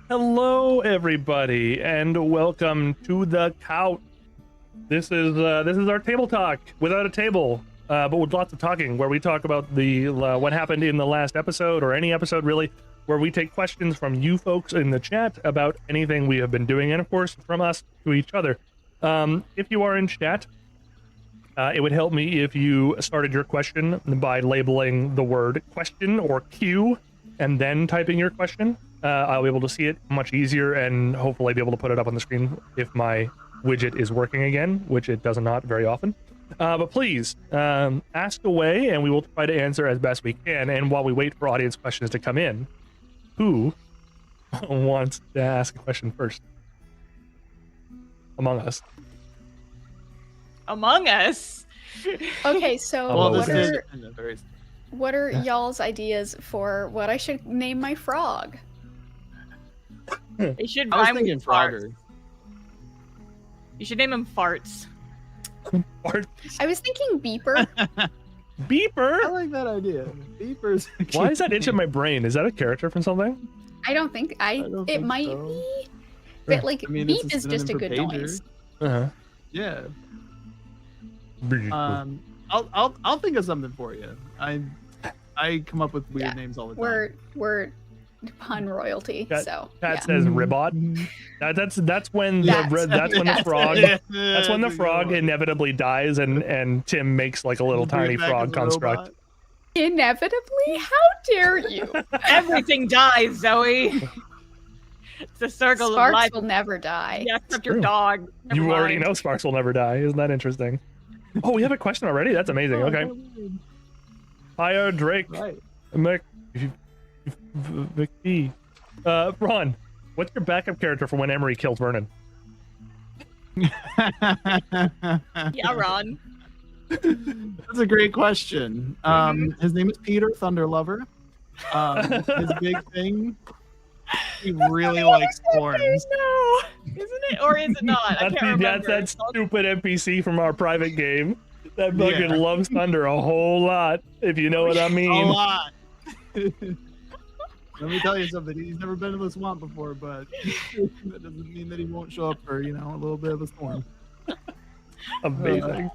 Hello, everybody, and welcome to the couch. This is our table talk without a table, but with lots of talking, where we talk about the what happened in the last episode or any episode really, where we take questions from you folks in the chat about anything we have been doing, and of course from us to each other. If you are in chat, it would help me if you started your question by labeling the word question or Q, and then typing your question. I'll be able to see it much easier and hopefully be able to put it up on the screen if my widget is working again, which it does not very often. But please, ask away and we will try to answer as best we can. And while we wait for audience questions to come in, who wants to ask a question first? Among us. Among us? Okay, so Well, what are y'all's ideas for what I should name my frog? It should I was rhyme with thinking farts. Frogger. You should name him Farts. I was thinking Beeper. Beeper? I like that idea. Beepers. Why is that itch in my brain? Is that a character from something? I don't think don't it think might so. be, but like I mean, it's beep a is just a synonym good for pager. noise. Uh-huh. Yeah. Beeper. I'll think of something for you. I come up with weird Yeah. names all the time. We're pun royalty, Cat- so Cat yeah. says ribot. That's when the frog that's when the frog inevitably dies and Tim makes like a little tiny frog construct. Inevitably? How dare you? Everything dies, Zoe. It's a circle of Sparks life. will never die. Yeah, except True. your dog. Never You already mind. know Sparks will never die. Isn't that interesting? Oh, we have a question already? That's amazing. Okay. Hiya, Drake. Right. McPhee. Ron, what's your backup character for when Emery kills Vernon? Yeah, Ron. That's a great question. His name is Peter Thunderlover. His big thing, he really likes horns. No, isn't it? Or is it not? I can't remember. That's that stupid NPC from our private game that fucking Yeah. loves thunder a whole lot, if you know what I mean. A lot. Let me tell you something. He's never been to the swamp before, but that doesn't mean that he won't show up for, a little bit of a storm. Amazing.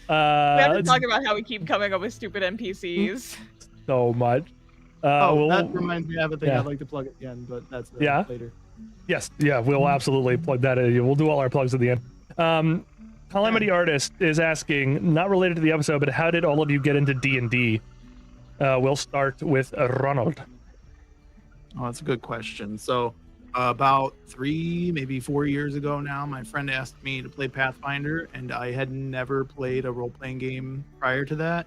We have to talk about how we keep coming up with stupid NPCs. So much. That reminds me of a thing yeah. I'd like to plug again, but that's later. Yes, yeah, we'll absolutely plug that in. We'll do all our plugs at the end. Calamity Artist is asking, not related to the episode, but how did all of you get into D&D? We'll start with Ronald. Oh, that's a good question. So, about 3, maybe 4 years ago now, my friend asked me to play Pathfinder, and I had never played a role-playing game prior to that.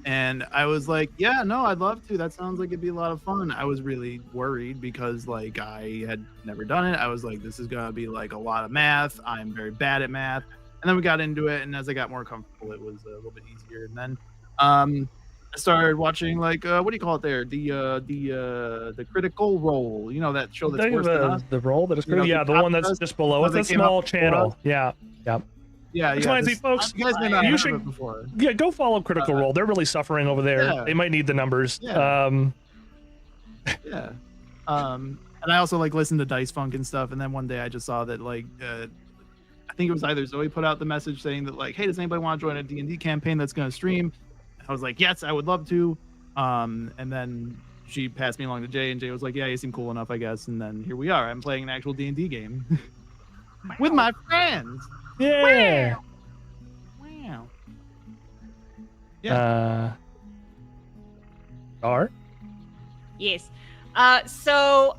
And I was like, yeah, no, I'd love to. That sounds like it'd be a lot of fun. I was really worried because, like, I had never done it. I was like, this is going to be, like, a lot of math. I'm very bad at math. And then we got into it, and as I got more comfortable, it was a little bit easier. And then I started watching, like, what do you call it there? The Critical Role. You know, that show that's worse than us? The role that is You know, yeah, the the one top that's does- just below. so It's they a came small up before channel. us? Yeah. Yeah, Which reminds me, folks, you guys may not you have should- it before. Yeah, go follow Critical Role. They're really suffering over there. Yeah. They might need the numbers. Yeah. Yeah. And I also like listened to Dice Funk and stuff. And then one day I just saw that like I think it was either Zoe put out the message saying that like, hey, does anybody want to join a D&D campaign that's going to stream? I was like, yes, I would love to. And then she passed me along to Jay, and Jay was like, yeah, you seem cool enough, I guess. And then here we are. I'm playing an actual D&D game with my friends. Yeah. Wow. Star? Yes. So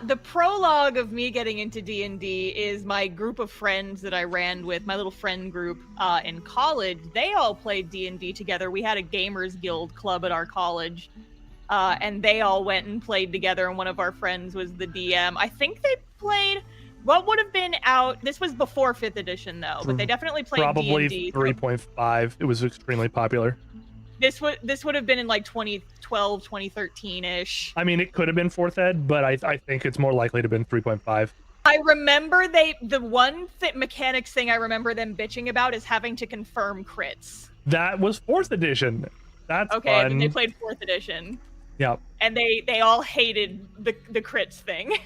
the prologue of me getting into D&D is my group of friends that I ran with, my little friend group in college. They all played D&D together. We had a gamers guild club at our college, and they all went and played together, and one of our friends was the DM. I think they played what would have been out. This was before 5th edition, though, but they definitely played Probably D&D. 3.5. It was extremely popular. This would have been in like 2012, 2013-ish. I mean, it could have been 4th ed, but I think it's more likely to have been 3.5. I remember the one mechanics thing I remember them bitching about is having to confirm crits. That was 4th edition. That's Okay, fun. and they played 4th edition. Yeah. And they all hated the crits thing.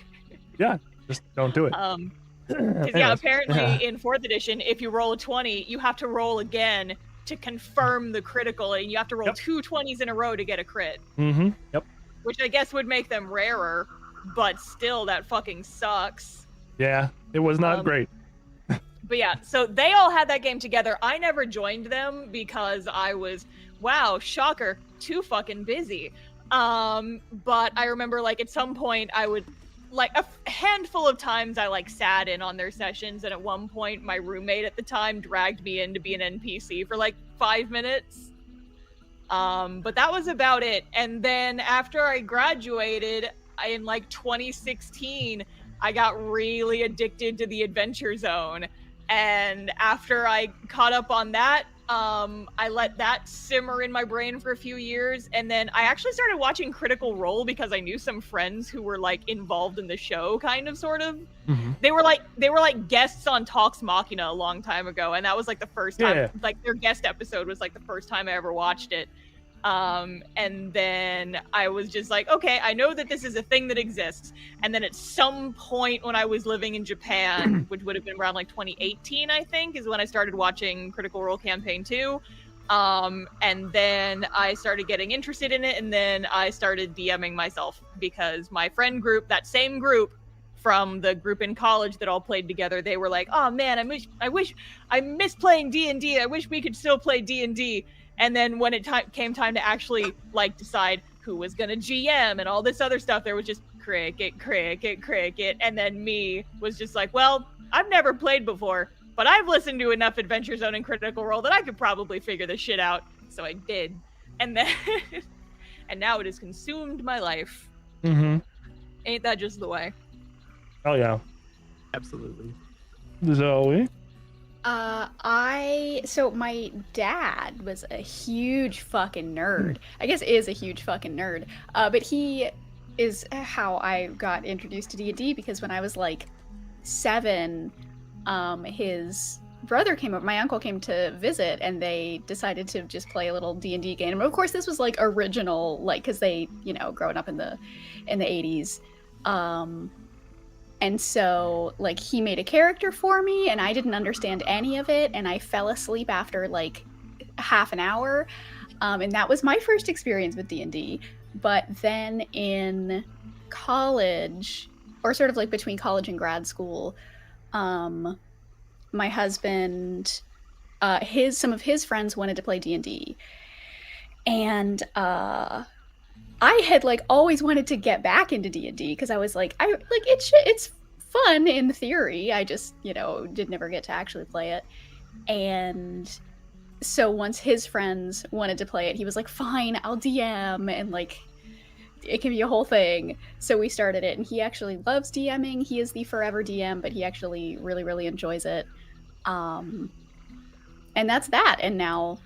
Yeah, just don't do it. 'Cause, yeah, apparently in 4th edition, if you roll a 20, you have to roll again to confirm the critical, and you have to roll 2 20s in a row to get a crit. Mm-hmm. Yep. Which I guess would make them rarer, but still, that fucking sucks. Yeah, it was not great. But yeah, so they all had that game together. I never joined them because I was, wow, shocker, too fucking busy. But I remember, like, at some point I would, like, a handful of times I, like, sat in on their sessions, and at one point my roommate at the time dragged me in to be an NPC for, like, 5 minutes. But that was about it. And then after I graduated in, like, 2016, I got really addicted to the Adventure Zone. And after I caught up on that, I let that simmer in my brain for a few years, and then I actually started watching Critical Role because I knew some friends who were, like, involved in the show, kind of, sort of. Mm-hmm. They were like guests on Talks Machina a long time ago, and that was, like, the first time, like, their guest episode was, like, the first time I ever watched it. And then I was just like, okay, I know that this is a thing that exists. And then at some point when I was living in Japan, which would have been around like 2018, I think, is when I started watching Critical Role Campaign 2. And then I started getting interested in it, and then I started DMing myself because my friend group, that same group from the group in college that all played together, they were like, oh man, I miss playing D&D. I wish we could still play D&D. And then when it came time to actually, like, decide who was gonna GM and all this other stuff, there was just cricket. And then me was just like, well, I've never played before, but I've listened to enough Adventure Zone and Critical Role that I could probably figure this shit out. So I did. And then, and now it has consumed my life. Mm-hmm. Ain't that just the way? Oh, yeah. Absolutely. Zoe? So my dad was a huge fucking nerd. I guess is a huge fucking nerd. But he is how I got introduced to D&D, because when I was like 7, his brother came over, my uncle came to visit, and they decided to just play a little D&D game. And of course this was like original, like, because they, you know, growing up in the 80s. And so, like, he made a character for me, and I didn't understand any of it, and I fell asleep after, like, half an hour. And that was my first experience with D&D. But then in college, or sort of, like, between college and grad school, my husband, some of his friends wanted to play D&D. And, I had, like, always wanted to get back into D&D because I was like, it's fun in theory. I just, you know, did never get to actually play it. And so once his friends wanted to play it, he was like, fine, I'll DM, and, like, it can be a whole thing. So we started it, and he actually loves DMing. He is the forever DM, but he actually really, really enjoys it. And that's that. And now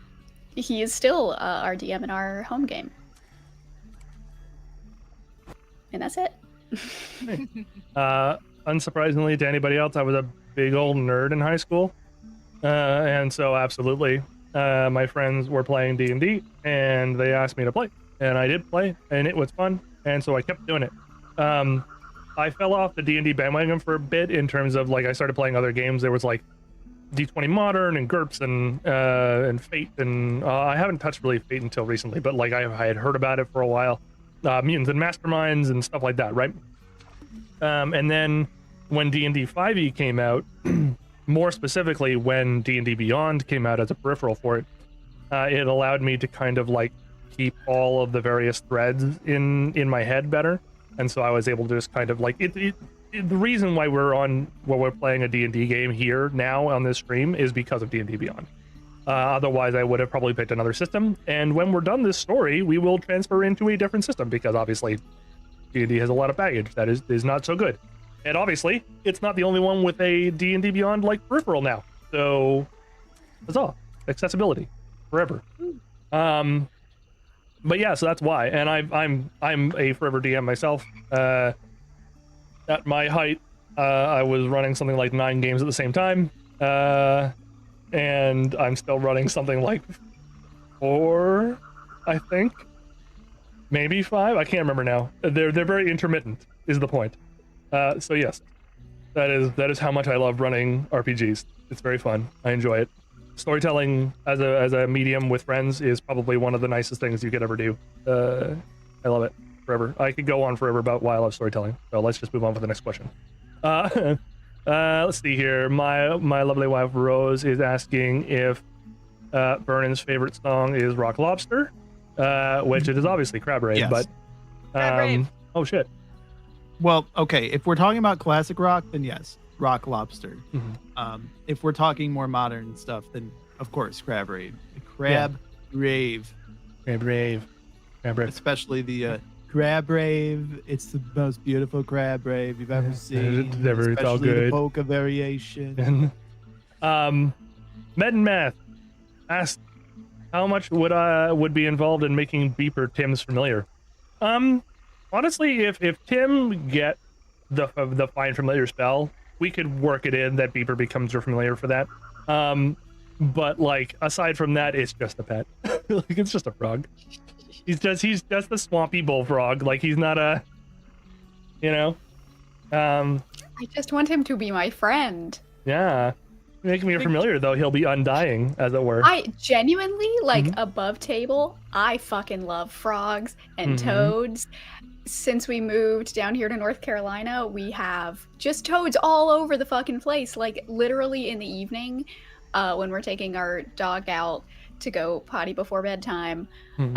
he is still our DM in our home game. And that's it. Unsurprisingly to anybody else, I was a big old nerd in high school. And so absolutely, my friends were playing D&D, and they asked me to play. And I did play, and it was fun. And so I kept doing it. I fell off the D&D bandwagon for a bit in terms of, like, I started playing other games. There was, like, D20 Modern and GURPS and Fate. And I haven't touched really Fate until recently, but, like, I had heard about it for a while. Mutants and Masterminds and stuff like that, right? And then when D&D 5e came out, more specifically when D&D Beyond came out as a peripheral for it, it allowed me to kind of, like, keep all of the various threads in my head better. And so I was able to just kind of, like, the reason why we're playing a D&D game here now on this stream is because of D&D Beyond. Otherwise, I would have probably picked another system. And when we're done this story, we will transfer into a different system because obviously D&D has a lot of baggage that is not so good. And obviously, it's not the only one with a D&D Beyond like peripheral now. So that's all. Accessibility forever. But yeah, so that's why. And I'm a forever DM myself. At my height, I was running something like 9 games at the same time. And I'm still running something like 4, I think, maybe 5. I can't remember now. They're very intermittent, is the point. So yes, that is how much I love running RPGs. It's very fun. I enjoy it. Storytelling as a medium with friends is probably one of the nicest things you could ever do. I love it forever. I could go on forever about why I love storytelling. So let's just move on to the next question. Let's see here. My lovely wife Rose is asking if Vernon's favorite song is Rock Lobster, which it is obviously Crab Rave, Yes. but Crab Rave. oh shit. Well, okay. If we're talking about classic rock, then yes, Rock Lobster. If we're talking more modern stuff, then of course Crab Rave. Crab Rave. Crab Rave. Crab Rave. Especially the Crab Rave. It's the most beautiful Crab Rave you've ever seen. It's all especially good. the polka variation. Med and Math asked how much would be involved in making Beeper Tim's familiar. Honestly, if Tim get the find familiar spell, we could work it in that Beeper becomes your familiar for that. But like aside from that, it's just a pet. Like it's just a frog. He's just the swampy bullfrog. Like he's not a, you know. I just want him to be my friend. Yeah. Making me familiar though, he'll be undying, as it were. I genuinely, like, above table, I fucking love frogs and toads. Since we moved down here to North Carolina, we have just toads all over the fucking place. Like, literally in the evening, when we're taking our dog out to go potty before bedtime, there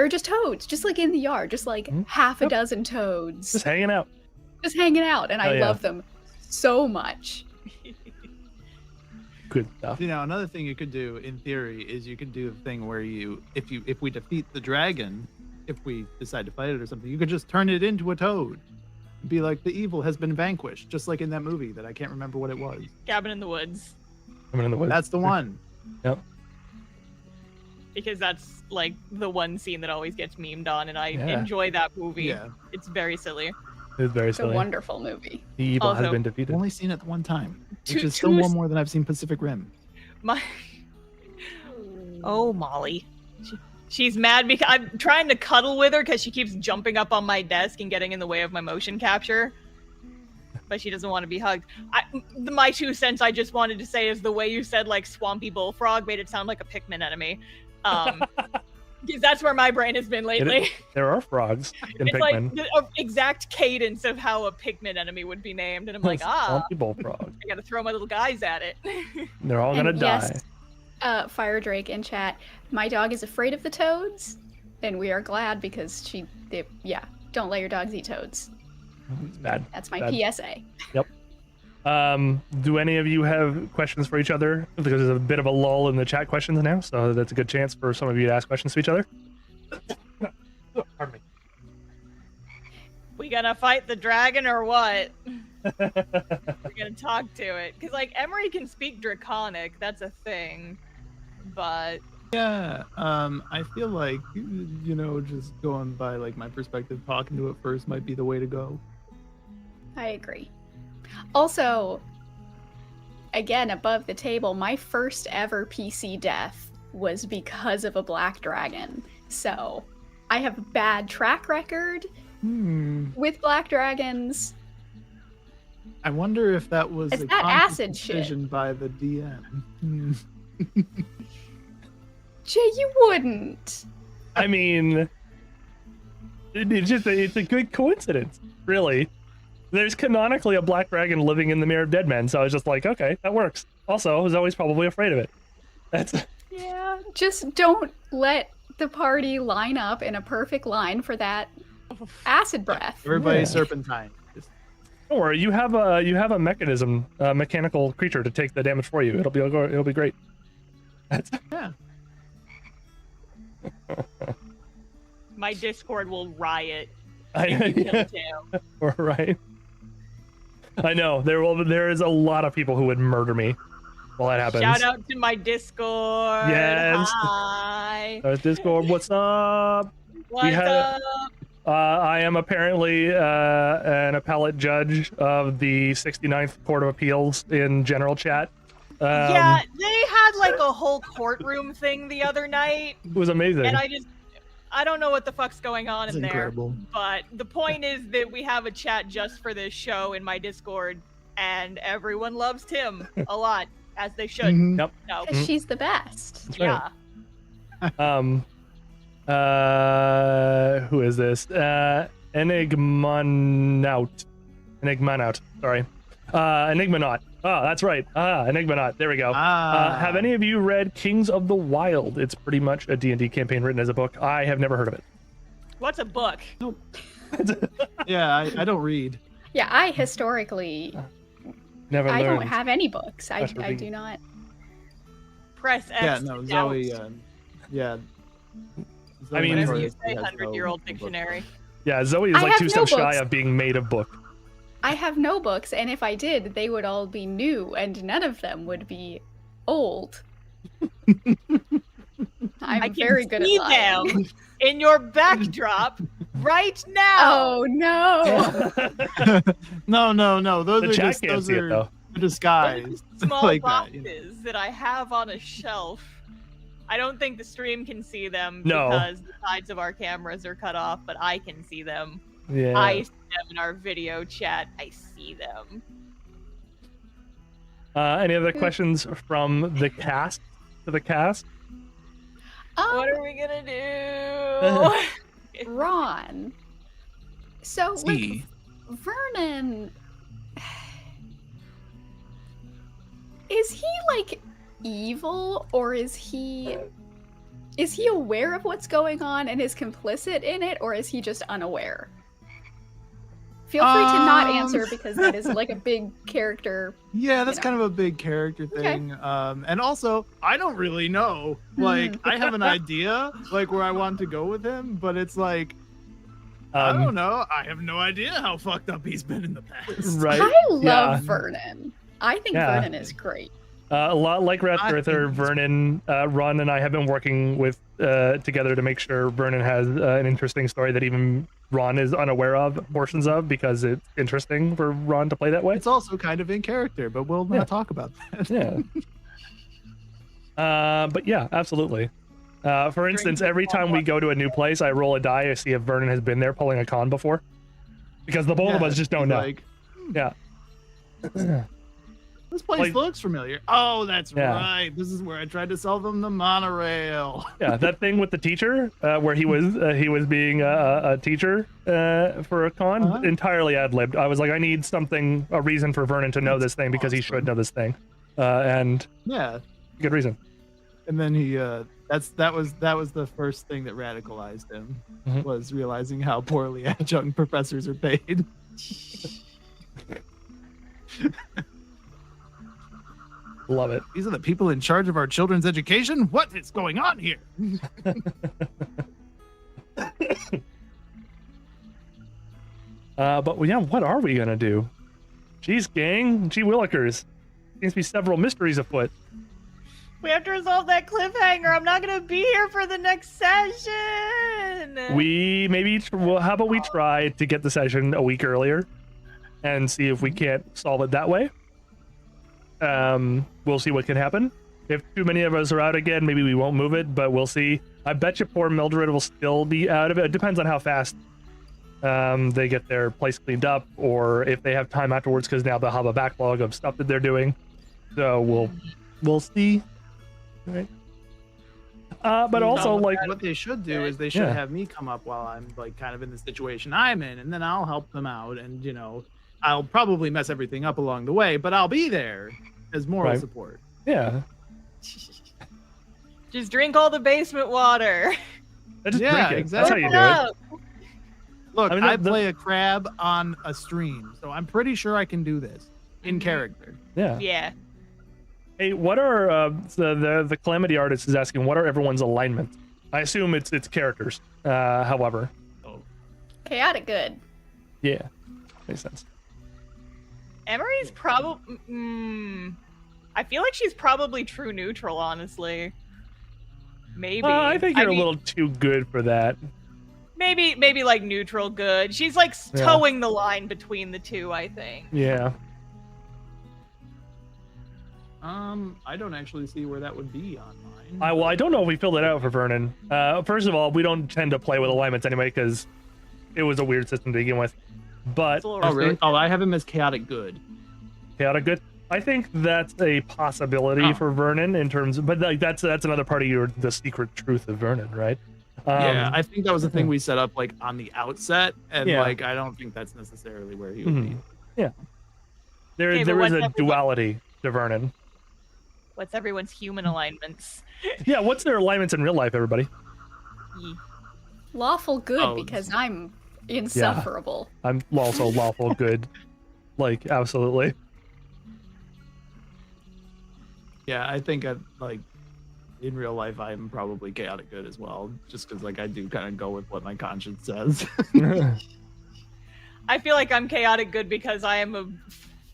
are just toads, just like in the yard, just like half a dozen toads. Just hanging out. Just hanging out, and I love them so much. Good stuff. You know, another thing you could do in theory is you could do a thing where if we defeat the dragon, if we decide to fight it or something, you could just turn it into a toad. Be like, the evil has been vanquished, just like in that movie that I can't remember what it was. Cabin in the Woods. I'm in the woods. That's the one. Yep. Because that's like the one scene that always gets memed on, and I enjoy that movie. Yeah. It's very silly. It's very It's a silly. wonderful movie. The evil has Also- been I've defeated. only seen it one time, which Two- is still two- one more than I've seen Pacific Rim. My Molly. She's mad because I'm trying to cuddle with her because she keeps jumping up on my desk and getting in the way of my motion capture. But she doesn't want to be hugged. My 2 cents I just wanted to say is the way you said like swampy bullfrog made it sound like a Pikmin enemy. Because that's where my brain has been lately. There are frogs in It's Pikmin. like the exact cadence of how a Pikmin enemy would be named. And I'm like, Swampy bullfrog. I gotta throw my little guys at it. They're all gonna And die. yes, Fire Drake in chat. My dog is afraid of the toads, and we are glad because don't let your dogs eat toads. It's bad. That's my Bad. PSA. Yep. Do any of you have questions for each other? Because there's a bit of a lull in the chat questions now, so that's a good chance for some of you to ask questions to each other. Pardon me. We gonna fight the dragon or what? We're gonna talk to it. Because, like, Emery can speak Draconic, that's a thing. But Yeah, I feel like, you know, just going by like my perspective, talking to it first might be the way to go. I agree. Also, again, above the table, my first ever PC death was because of a black dragon. So, I have a bad track record with black dragons. I wonder if that was It's a that conscious acid shit. decision by the DM. Jay, you wouldn't. I mean, it's a good coincidence, really. There's canonically a black dragon living in the Mirror of Dead Men, so I was just like, okay, that works. Also, I was always probably afraid of it. That's Yeah, just don't let the party line up in a perfect line for that acid breath. Everybody Yeah. serpentine. Just- don't worry. You have a mechanism, a mechanical creature to take the damage for you. It'll be great. That's yeah. my Discord will riot I if you kill Tim. right. I know there is a lot of people who would murder me while that happens. Shout out to my Discord. Yes. Hi. There's Discord. What's up? What's had- up? I am apparently an appellate judge of the 69th Court of Appeals in general chat. Yeah, they had like a whole courtroom thing the other night, It was amazing. and I don't know what the fuck's going on That's in there. incredible. But the point is that we have a chat just for this show in my Discord, and everyone loves Tim a lot, as they should. Mhm. Yep. So, Because she's the best. That's right. yeah. Who is this? Enigmanaut. Sorry. Enigmanaut. Oh, that's right. Enigmanaut. There we go. Have any of you read Kings of the Wild? It's pretty much a D&D campaign written as a book. I have never heard of it. What's a book? Yeah, I don't read. Yeah, I historically, Never I learned. don't have any books. I That's what we- do not. Press X. Yeah, to no, doubt. Zoe. Yeah. I mean- Whatever Zoe you say, has 100-year-old no dictionary. Yeah, Zoe is I like have 2 no steps shy books. of being made of book. I have no books, and if I did, they would all be new, and none of them would be old. I'm I can very good see at lying. them in your backdrop right now. Oh no! No. Those The are chat just can't those see it are though. disguised. Small like boxes that, that I have on a shelf. I don't think the stream can see them No. because the sides of our cameras are cut off, but I can see them. Yeah. I see them in our video chat. I see them. Any other questions from the cast? To the cast? What are we gonna do? Ron. So, like, See. Vernon. Is he like evil, or is he aware of what's going on and is complicit in it, or is he just unaware? Feel free to not answer because that is like a big character. Yeah, that's know. kind of a big character thing. And also, I don't really know. Like, I have an idea, like, where I want to go with him, but it's like, I don't know. I have no idea how fucked up he's been in the past. Right. I love yeah. Vernon. I think Yeah. Vernon is great. A lot like Rat I Earther, think- Vernon, Ron and I have been working with together to make sure Vernon has an interesting story that even Ron is unaware of portions of, because it's interesting for Ron to play that way. It's also kind of in character, but we'll Yeah. not talk about that. Yeah. But yeah, absolutely. For instance, every time we go to a new place, I roll a die to see if Vernon has been there pulling a con before, because the both of us just don't know. Like, Yeah. this place Like- looks familiar. Oh, that's Yeah. right. This is where I tried to sell them the monorail. Yeah, that thing with the teacher, where he was being a teacher for a con, Uh-huh. entirely ad-libbed. I was like, I need something, a reason for Vernon to know That's this thing, because he awesome. should know this thing, and Yeah. good reason. And then he that was the first thing that radicalized him, Mhm. was realizing how poorly adjunct professors are paid. Love it. These are the people in charge of our children's education? What is going on here? But yeah, what are we gonna do? Jeez, gang, gee willikers. Seems to be several mysteries afoot. We have to resolve that cliffhanger. I'm not gonna be here for the next session. We maybe, well, how about we try to get the session a week earlier and see if we can't solve it that way. We'll see what can happen. If too many of us are out again, maybe we won't move it, but we'll see. I bet you poor Mildred will still be out of it. It depends on how fast they get their place cleaned up, or if they have time afterwards, because now they'll have a backlog of stuff that they're doing. So we'll see. Right. But also, like, what they should do is they should Yeah. have me come up while I'm like kind of in the situation I'm in, and then I'll help them out, and I'll probably mess everything up along the way, but I'll be there as moral Right. support. yeah, Just drink all the basement water. just Yeah, drink it. That's how exactly. you do it. Look, I I, mean, the- play a crab on a stream, so I'm pretty sure I can do this in character. Yeah. Yeah. Hey, what are the Calamity Artist is asking? What are everyone's alignments? I assume it's characters. However, Chaotic good. yeah, makes sense. Emery's probably. I feel like she's probably true neutral, honestly. Maybe. I think you're mean, a little too good for that. Maybe like neutral good. She's like Yeah. towing the line between the two, I think. Yeah. I don't actually see where that would be on mine. Well, I don't know if we filled it out for Vernon. First of all, we don't tend to play with alignments anyway because it was a weird system to begin with. But It's a little Oh, really? Oh, I have him as chaotic good. chaotic good. I think that's a possibility for Vernon in terms of, but like that's another part of the secret truth of Vernon, right? Yeah, I think that was the thing we set up like on the outset, and Yeah. like I don't think that's necessarily where he would be. Yeah. There Okay, but is what's a everyone- duality to Vernon. What's everyone's human alignments? Yeah, what's their alignments in real life, everybody? Ye- Lawful good Oh. because I'm insufferable. I'm also lawful good. Like, absolutely. Yeah, I think like in real life I'm probably chaotic good as well, just because like I do kind of go with what my conscience says. I feel like I'm chaotic good because I am a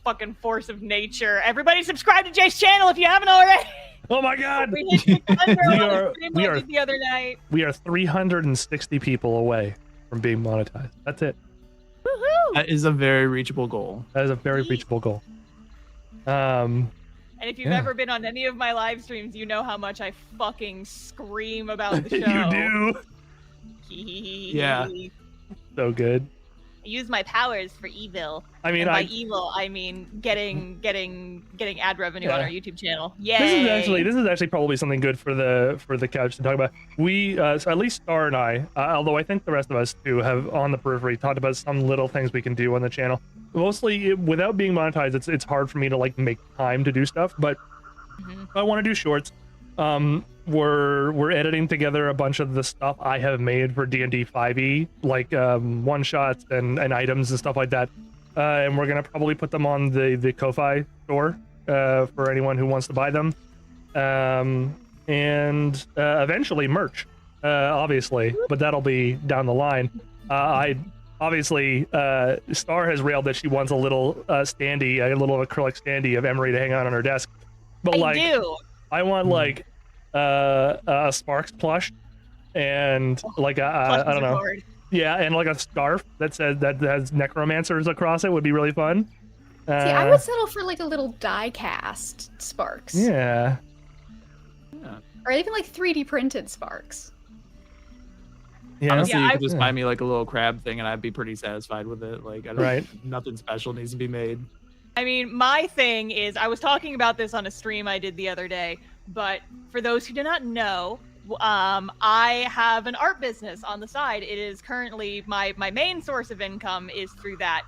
fucking force of nature. Everybody subscribe to Jay's channel if you haven't already. Oh my god! We hit 600 We on are- the stream we I are- did the other night. We are 360 people away from being monetized. That's it. Woohoo! That is a very reachable goal. That is a very reachable goal. And if you've Yeah. ever been on any of my live streams, you know how much I fucking scream about the show. You do. Yeah. So good. I use my powers for evil. I mean, And by I evil, I mean getting ad revenue on Yeah. our YouTube channel. Yay! this is actually probably something good for the couch to talk about. We so at least Star and I, although I think the rest of us too, have on the periphery talked about some little things we can do on the channel. Mostly without being monetized, it's hard for me to like make time to do stuff. But I want to do shorts. We're editing together a bunch of the stuff I have made for D&D 5e, like one shots and items and stuff like that. And we're gonna probably put them on the Ko-Fi store for anyone who wants to buy them. And eventually merch, obviously, but that'll be down the line. I obviously Star has railed that she wants a little standee, a little acrylic standee of Emery to hang out on her desk. But I do. I want like a Sparks plush and like I don't know, yeah, and like a scarf that says that has necromancers across it would be really fun. See, I would settle for like a little die cast Sparks. Yeah. Or even like 3D printed Sparks. Yeah. Honestly, Yeah, you I- could just buy me like a little crab thing, and I'd be pretty satisfied with it. Like, I don't, Right. nothing special needs to be made. I mean, my thing is, I was talking about this on a stream I did the other day, but for those who do not know, I have an art business on the side. It is currently my main source of income is through that.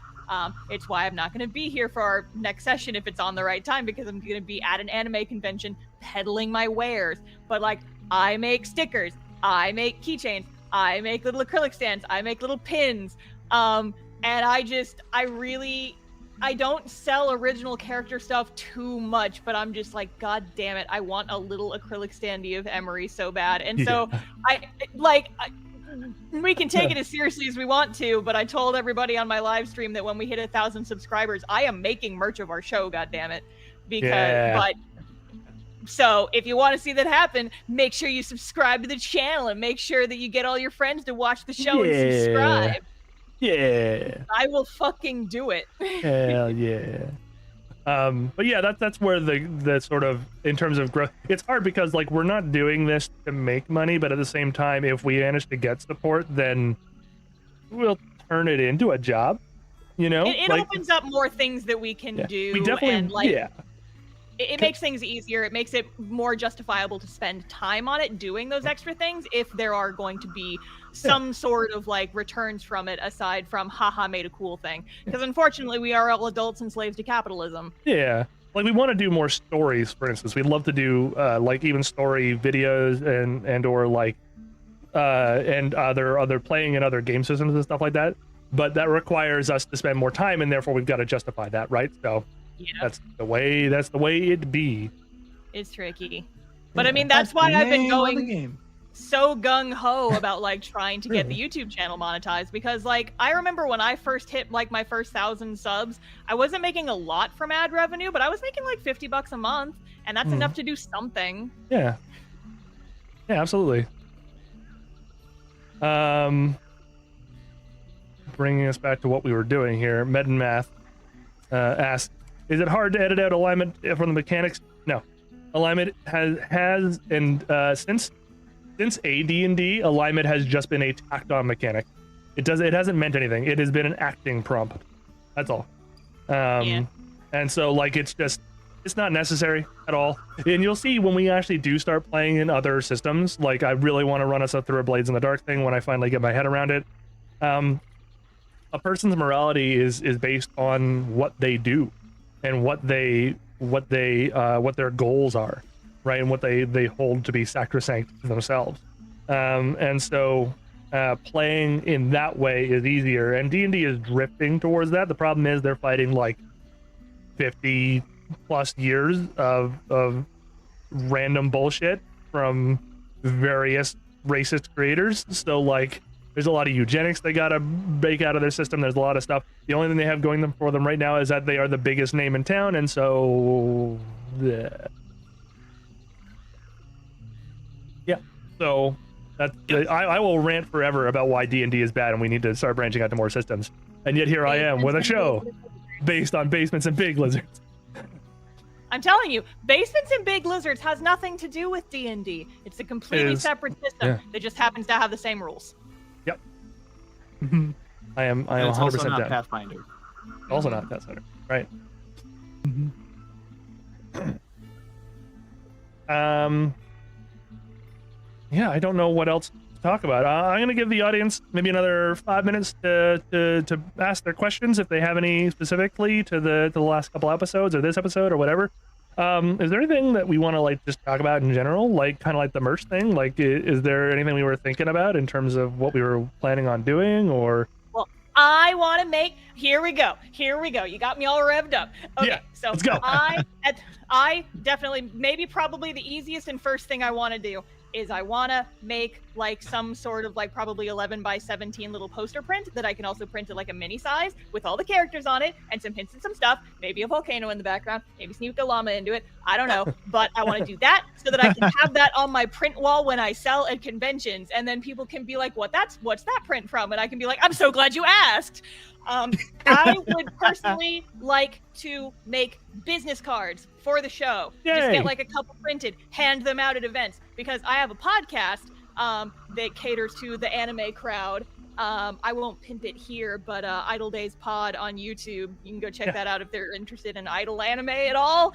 It's why I'm not going to be here for our next session if it's on the right time, because I'm going to be at an anime convention peddling my wares. But like, I make stickers, I make keychains, I make little acrylic stands, I make little pins, and I don't sell original character stuff too much, but I'm just like, God damn it, I want a little acrylic standee of Emery so bad. And so we can take it as seriously as we want to, but I told everybody on my live stream that when we hit 1,000 subscribers, I am making merch of our show, God damn it. So if you want to see that happen, make sure you subscribe to the channel and make sure that you get all your friends to watch the show and subscribe. Yeah. I will fucking do it. Hell yeah. But yeah, that's where the sort of, in terms of growth, it's hard because like we're not doing this to make money, but at the same time, if we manage to get support, then we'll turn it into a job. You know, It like, opens up more things that we can do. we definitely, and like yeah. it makes things easier. It makes it more justifiable to spend time on it doing those extra things if there are going to be some sort of like returns from it aside from haha made a cool thing. Because unfortunately we are all adults and slaves to capitalism. Yeah. Like we want to do more stories, for instance. We'd love to do like even story videos and or like and other playing in other game systems and stuff like that. But that requires us to spend more time, and therefore we've got to justify that, right? So Yeah, that's the way it be. it's tricky. But I mean that's why I've been going so gung-ho about like trying to get the YouTube channel monetized, because like I remember when I first hit like my first 1,000 subs, I wasn't making a lot from ad revenue, but I was making like $50 a month, and that's enough to do something. Yeah. Yeah, absolutely. Bringing us back to what we were doing here, Med and Math asked, Is it hard to edit out alignment from the mechanics? No. Alignment has and since AD&D, alignment has just been a tacked on mechanic. It hasn't meant anything. It has been an acting prompt. That's all. And so like it's not necessary at all. And you'll see when we actually do start playing in other systems, like I really want to run us up through a Blades in the Dark thing when I finally get my head around it. A person's morality is based on what they do and what their goals are, right? And what they hold to be sacrosanct to themselves. And so playing in that way is easier, and D&D is drifting towards that. The problem is they're fighting like 50 plus years of random bullshit from various racist creators. So like there's a lot of eugenics they gotta bake out of their system. There's a lot of stuff. The only thing they have going for them right now is that they are the biggest name in town, and so yeah. So that's I will rant forever about why D&D is bad and we need to start branching out to more systems. And yet here I am with a show based on basements and big lizards. I'm telling you, Basements and Big Lizards has nothing to do with D&D. It's a completely separate system that just happens to have the same rules. Yep. I am 100% also not down. Pathfinder. Also not Pathfinder, right? Yeah, I don't know what else to talk about. I'm gonna give the audience maybe another 5 minutes to ask their questions if they have any specifically to the last couple episodes or this episode or whatever. Is there anything that we want to like just talk about in general, like kind of like the merch thing? Like, is there anything we were thinking about in terms of what we were planning on doing, or? Well, I want to make. Here we go. You got me all revved up. Okay, yeah, so let's go. I definitely, maybe probably the easiest and first thing I want to do is I want to make like some sort of like probably 11 by 17 little poster print that I can also print at like a mini size with all the characters on it and some hints and some stuff, maybe a volcano in the background, maybe sneak a llama into it, I don't know, but I want to do that so that I can have that on my print wall when I sell at conventions, and then people can be like, what's that print from? And I can be like, I'm so glad you asked. I would personally like to make business cards for the show. Yay. Just get like a couple printed, hand them out at events, because I have a podcast that caters to the anime crowd. I won't pimp it here, but Idle Days Pod on YouTube. You can go check that out if they're interested in idle anime at all.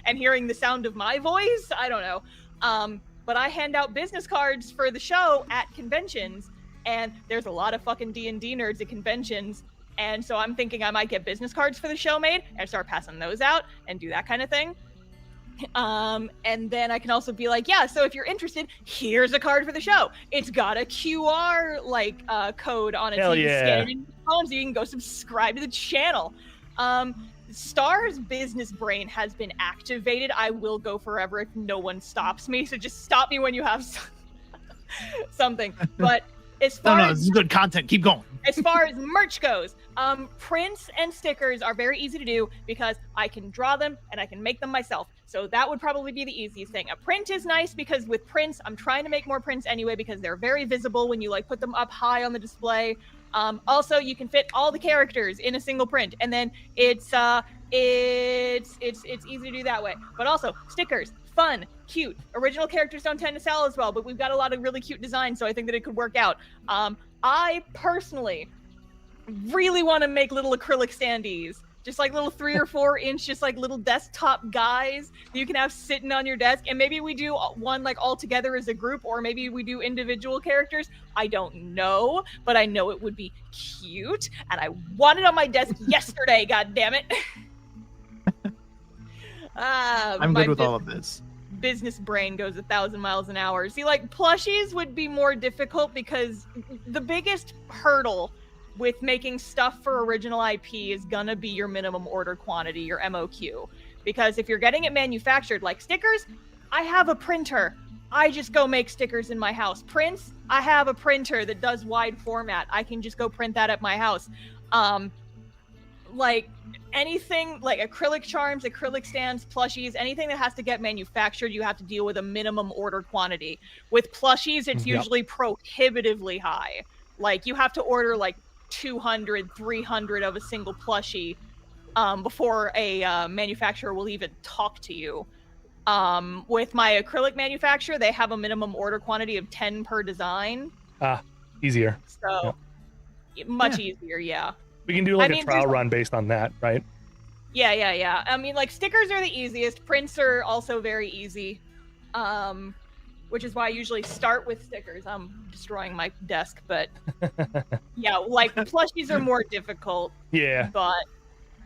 And hearing the sound of my voice, I don't know. But I hand out business cards for the show at conventions. And there's a lot of fucking D&D nerds at conventions. And so I'm thinking I might get business cards for the show made and start passing those out and do that kind of thing. And then I can also be like, yeah, so if you're interested, here's a card for the show. It's got a QR like code on it. Hell so you yeah. can scan it in your phone so you can go subscribe to the channel. Star's business brain has been activated. I will go forever if no one stops me. So just stop me when you have something. But as far this is good content. Keep going. As far as merch goes, prints and stickers are very easy to do because I can draw them and I can make them myself. So that would probably be the easiest thing. A print is nice because with prints, I'm trying to make more prints anyway because they're very visible when you like put them up high on the display. Also, you can fit all the characters in a single print, and then it's easy to do that way. But also stickers, fun, cute. Original characters don't tend to sell as well, but we've got a lot of really cute designs, so I think that it could work out. I personally really want to make little acrylic standees, just like little 3 or 4 inch, just like little desktop guys that you can have sitting on your desk. And maybe we do one like all together as a group, or maybe we do individual characters. I don't know, but I know it would be cute, and I want it on my desk yesterday. God damn it! I'm good with all of this. Business brain goes 1,000 miles an hour. See, like plushies would be more difficult because the biggest hurdle with making stuff for original IP is gonna be your minimum order quantity, your MOQ. Because if you're getting it manufactured, like stickers, I have a printer. I just go make stickers in my house. Prints, I have a printer that does wide format. I can just go print that at my house. Like anything like acrylic charms, acrylic stands, plushies, anything that has to get manufactured, you have to deal with a minimum order quantity. With plushies, it's usually prohibitively high. Like you have to order like 200, 300 of a single plushie before a manufacturer will even talk to you. With my acrylic manufacturer, they have a minimum order quantity of 10 per design. Easier. So much easier, yeah. We can do like a trial run based on that, right? Yeah. I mean, like, stickers are the easiest. Prints are also very easy. Which is why I usually start with stickers. I'm destroying my desk, but yeah, like, plushies are more difficult. Yeah. But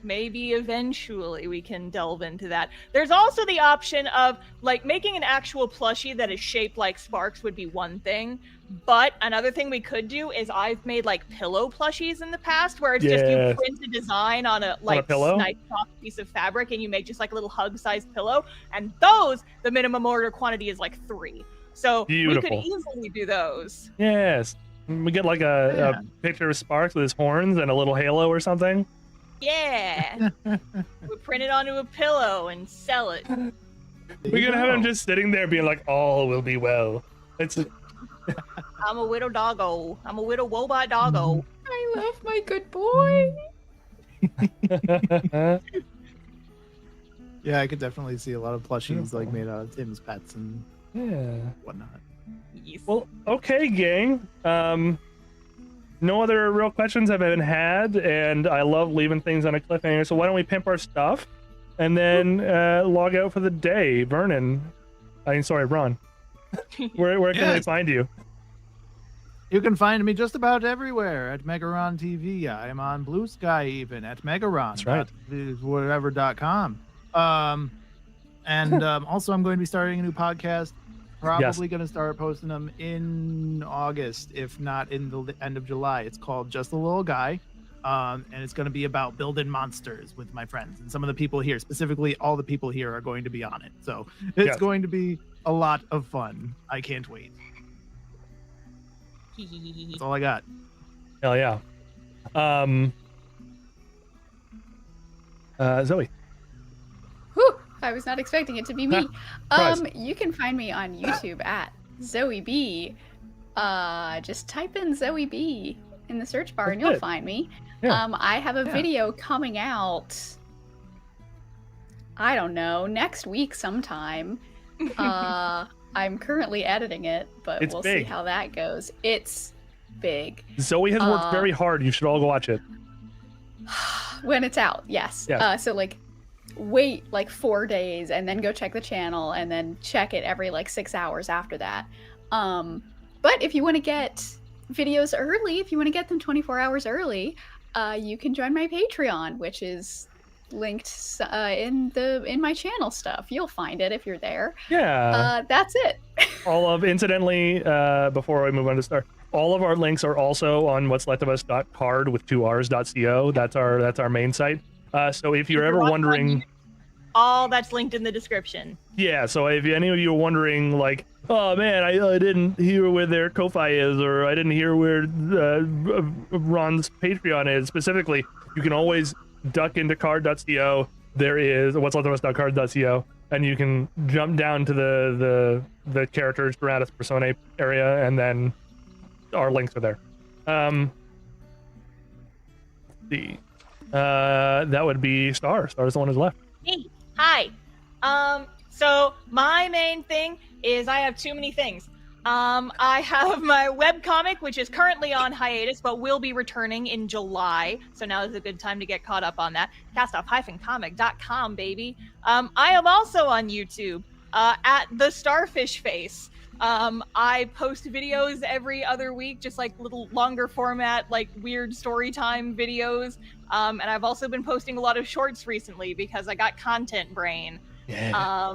maybe eventually we can delve into that. There's also the option of, like, making an actual plushie that is shaped like Sparks would be one thing. But another thing we could do is I've made, like, pillow plushies in the past where it's just you print a design on a, like, nice soft piece of fabric and you make just, like, a little hug-sized pillow. And those, the minimum order quantity is, like, 3. So we could easily do those. Yes. We get, like, a picture of Sparks with his horns and a little halo or something. Yeah. We print it onto a pillow and sell it. We're gonna have him just sitting there being like, all will be well. I'm a widow doggo. I'm a widow wobot doggo. I love my good boy. Yeah, I could definitely see a lot of plushies like made out of Tim's pets and whatnot. Yes. Well, okay, gang. No other real questions have been had, and I love leaving things on a cliffhanger. So why don't we pimp our stuff and then log out for the day? Vernon, Ron. Where can they find you? You can find me just about everywhere at Megaron TV. I am on Blue Sky even at Megaron. That's right. Whatever.com. And also I'm going to be starting a new podcast. Probably going to start posting them in August, if not in the end of July. It's called Just a Little Guy. And it's going to be about building monsters with my friends. And some of the people here, specifically all the people here, are going to be on it. So it's going to be a lot of fun. I can't wait. That's all I got. Hell yeah. Zoe. Whew, I was not expecting it to be me. You can find me on YouTube at Zoe B. Just type in Zoe B in the search bar and you'll find me. Yeah. I have a video coming out, I don't know, next week sometime. I'm currently editing it, but we'll see how that goes. It's big. Zoe has worked very hard. You should all go watch it. When it's out, yes. Yeah. So, like, wait like 4 days and then go check the channel and then check it every like 6 hours after that. But if you want to get videos early, if you want to get them 24 hours early, you can join my Patreon, which is linked in my channel stuff. You'll find it if you're there. Yeah. That's it. Incidentally, before I move on to start, all of our links are also on what's left of us.card with 2rs.co. That's our main site. So if you're ever wondering, all that's linked in the description. Yeah, so if any of you are wondering, like, oh man, I didn't hear where their Ko-Fi is, or I didn't hear where Ron's Patreon is specifically, you can always duck into card.co. There is what's left of us.card.co, and you can jump down to the characters Gratis Persona area, and then our links are there. That would be Star. Star's the one who's left. Hey, hi. So my main thing is I have too many things. I have my webcomic, which is currently on hiatus, but will be returning in July. So now is a good time to get caught up on that. castoff-comic.com, baby. I am also on YouTube at The Starfish Face. I post videos every other week, just like little longer format, like weird story time videos. And I've also been posting a lot of shorts recently because I got content brain. Yeah.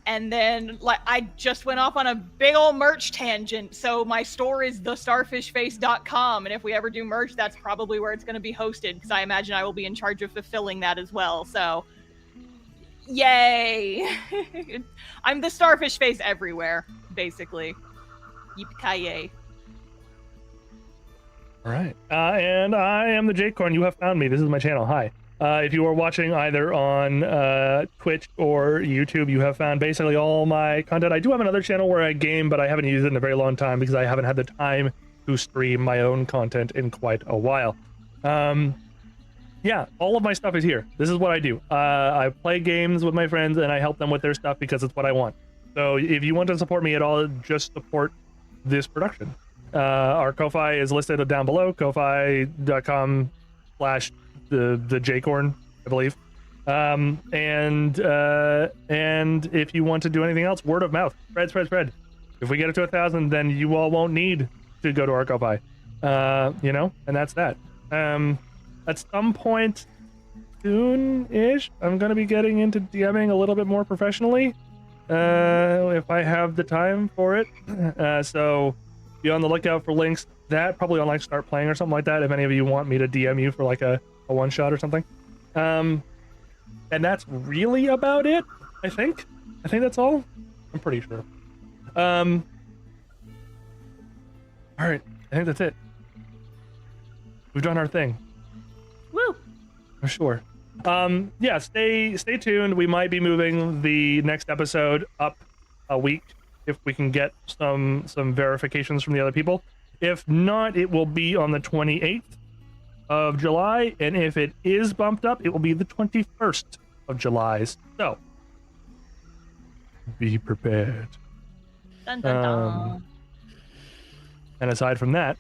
And then I just went off on a big old merch tangent. So my store is thestarfishface.com. And if we ever do merch, that's probably where it's going to be hosted, because I imagine I will be in charge of fulfilling that as well. So yay. I'm the Starfish Face everywhere, basically. Yippee-ki-yay. All right. And I am the Jakecorn. You have found me. This is my channel. Hi. If you are watching either on Twitch or YouTube, you have found basically all my content. I do have another channel where I game, but I haven't used it in a very long time because I haven't had the time to stream my own content in quite a while. yeah, all of my stuff is here. This is what I do. I play games with my friends and I help them with their stuff because it's what I want. So if you want to support me at all, just support this production. Our Ko-Fi is listed down below, kofi.com/the Jcorn, I believe. And if you want to do anything else, word of mouth, spread. If we get it to 1,000, then you all won't need to go to our Ko-Fi. You know, and that's that. At some point soon-ish, I'm going to be getting into DMing a little bit more professionally, if I have the time for it. So be on the lookout for links. That probably on like Start Playing or something like that, if any of you want me to DM you for like a one-shot or something. And that's really about it, I think. I think that's all. I'm pretty sure. All right, I think that's it. We've done our thing. Woo! For sure. Yeah, stay tuned. We might be moving the next episode up a week if we can get some verifications from the other people. If not, it will be on the 28th of July, and if it is bumped up, it will be the 21st of July. So be prepared. Dun, dun, dun. And aside from that,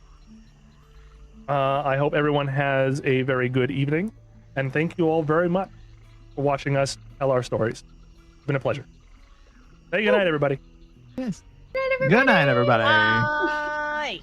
I hope everyone has a very good evening, and thank you all very much for watching us tell our stories. It's been a pleasure. Say good night, everybody. Yes. Good night, everybody. Bye.